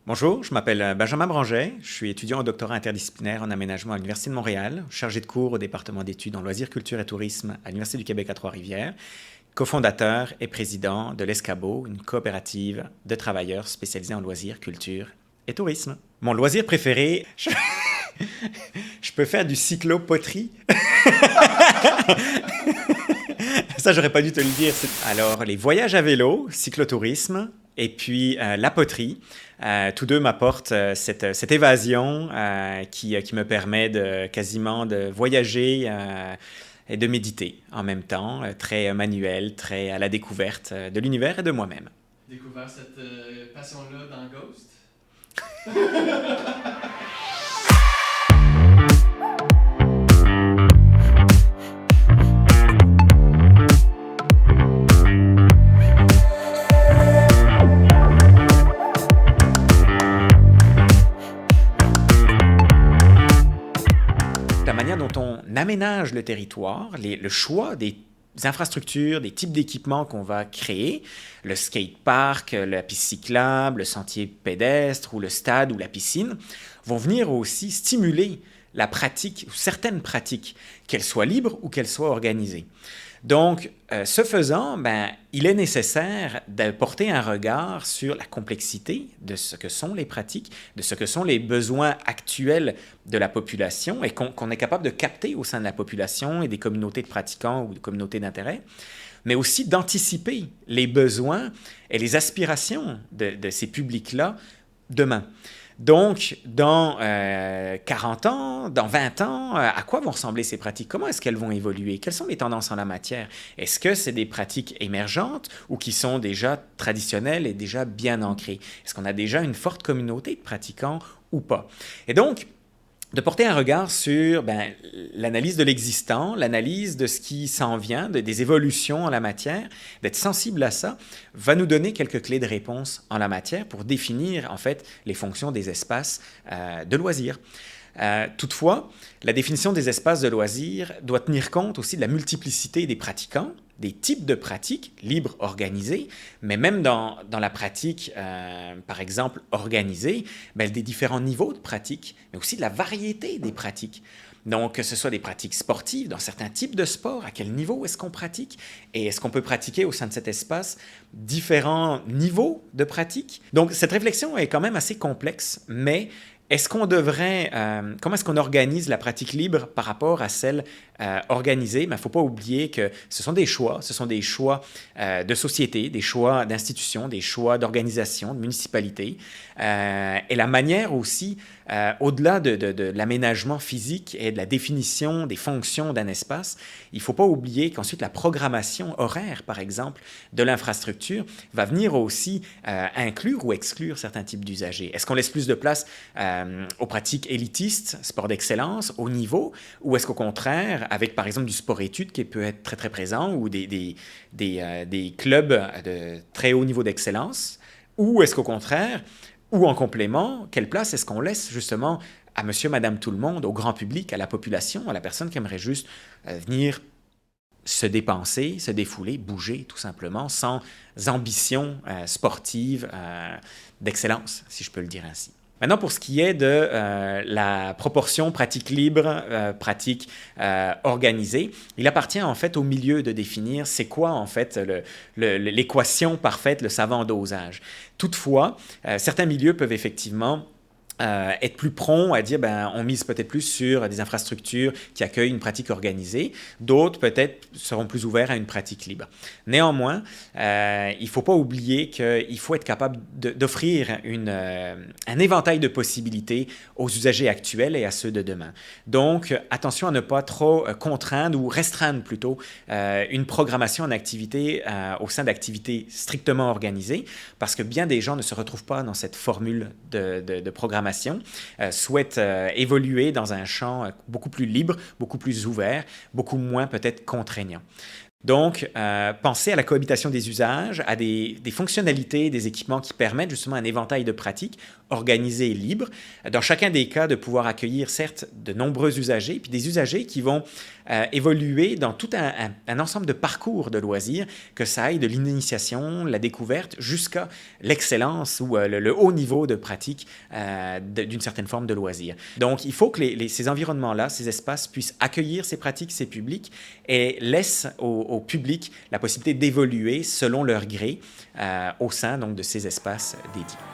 Bonjour, je m'appelle Benjamin Branget, je suis étudiant au doctorat interdisciplinaire en aménagement à l'Université de Montréal, chargé de cours au département d'études en loisirs, culture et tourisme à l'Université du Québec à Trois-Rivières, cofondateur et président de l'Escabeau, une coopérative de travailleurs spécialisés en loisirs, culture et tourisme. Mon loisir préféré, je peux faire du cyclopoterie. Ça, j'aurais pas dû te le dire. Alors, les voyages à vélo, cyclotourisme, et puis la poterie. Tous deux m'apportent cette évasion qui me permet quasiment de voyager et de méditer en même temps, très manuel, très à la découverte de l'univers et de moi-même. Découvert cette passion-là dans Ghost. La manière dont on aménage le territoire, le choix des infrastructures, des types d'équipements qu'on va créer, le skatepark, la piste cyclable, le sentier pédestre ou le stade ou la piscine, vont venir aussi stimuler la pratique, ou certaines pratiques, qu'elles soient libres ou qu'elles soient organisées. Donc, ce faisant, il est nécessaire de porter un regard sur la complexité de ce que sont les pratiques, de ce que sont les besoins actuels de la population et qu'on est capable de capter au sein de la population et des communautés de pratiquants ou de communautés d'intérêt, mais aussi d'anticiper les besoins et les aspirations de ces publics-là demain. Donc, dans 40 ans, dans 20 ans, à quoi vont ressembler ces pratiques? Comment est-ce qu'elles vont évoluer? Quelles sont les tendances en la matière? Est-ce que c'est des pratiques émergentes ou qui sont déjà traditionnelles et déjà bien ancrées? Est-ce qu'on a déjà une forte communauté de pratiquants ou pas? Et donc, de porter un regard sur l'analyse de l'existant, l'analyse de ce qui s'en vient, des évolutions en la matière, d'être sensible à ça, va nous donner quelques clés de réponse en la matière pour définir en fait les fonctions des espaces de loisirs. Toutefois, la définition des espaces de loisirs doit tenir compte aussi de la multiplicité des pratiquants, des types de pratiques libres organisées, mais même dans la pratique, par exemple, organisée, des différents niveaux de pratiques, mais aussi de la variété des pratiques. Donc, que ce soit des pratiques sportives, dans certains types de sports, à quel niveau est-ce qu'on pratique? Et est-ce qu'on peut pratiquer au sein de cet espace différents niveaux de pratique? Donc, cette réflexion est quand même assez complexe, mais est-ce qu'on devrait, comment est-ce qu'on organise la pratique libre par rapport à celle organisée? Il ne faut pas oublier que ce sont des choix de société, des choix d'institutions, des choix d'organisation, de municipalités. Et la manière aussi, au-delà de l'aménagement physique et de la définition des fonctions d'un espace, il ne faut pas oublier qu'ensuite la programmation horaire, par exemple, de l'infrastructure va venir aussi inclure ou exclure certains types d'usagers. Est-ce qu'on laisse plus de place aux pratiques élitistes, sport d'excellence, haut niveau, ou est-ce qu'au contraire, avec par exemple du sport-études qui peut être très très présent, ou des clubs de très haut niveau d'excellence, ou est-ce qu'au contraire, ou en complément, quelle place est-ce qu'on laisse justement à monsieur, madame, tout le monde, au grand public, à la population, à la personne qui aimerait juste venir se dépenser, se défouler, bouger tout simplement, sans ambition sportive d'excellence, si je peux le dire ainsi. Maintenant, pour ce qui est de la proportion pratique libre, pratique organisée, il appartient en fait au milieu de définir c'est quoi en fait l'équation parfaite, le savant dosage. Toutefois, certains milieux peuvent effectivement être plus prompt à dire on mise peut-être plus sur des infrastructures qui accueillent une pratique organisée. D'autres peut-être seront plus ouverts à une pratique libre. Néanmoins, il ne faut pas oublier qu'il faut être capable d'offrir un éventail de possibilités aux usagers actuels et à ceux de demain. Donc, attention à ne pas trop contraindre ou restreindre plutôt une programmation en activité au sein d'activités strictement organisées, parce que bien des gens ne se retrouvent pas dans cette formule de programmation, souhaitent évoluer dans un champ beaucoup plus libre, beaucoup plus ouvert, beaucoup moins peut-être contraignant. Donc, penser à la cohabitation des usages, à des fonctionnalités, des équipements qui permettent justement un éventail de pratiques organisées et libres. Dans chacun des cas, de pouvoir accueillir certes de nombreux usagers, puis des usagers qui vont évoluer dans tout un ensemble de parcours de loisirs, que ça aille de l'initiation, la découverte, jusqu'à l'excellence ou le haut niveau de pratique d'une certaine forme de loisir. Donc, il faut que ces environnements-là, ces espaces puissent accueillir ces pratiques, ces publics, et laissent au public la possibilité d'évoluer selon leur gré au sein donc, de ces espaces dédiés.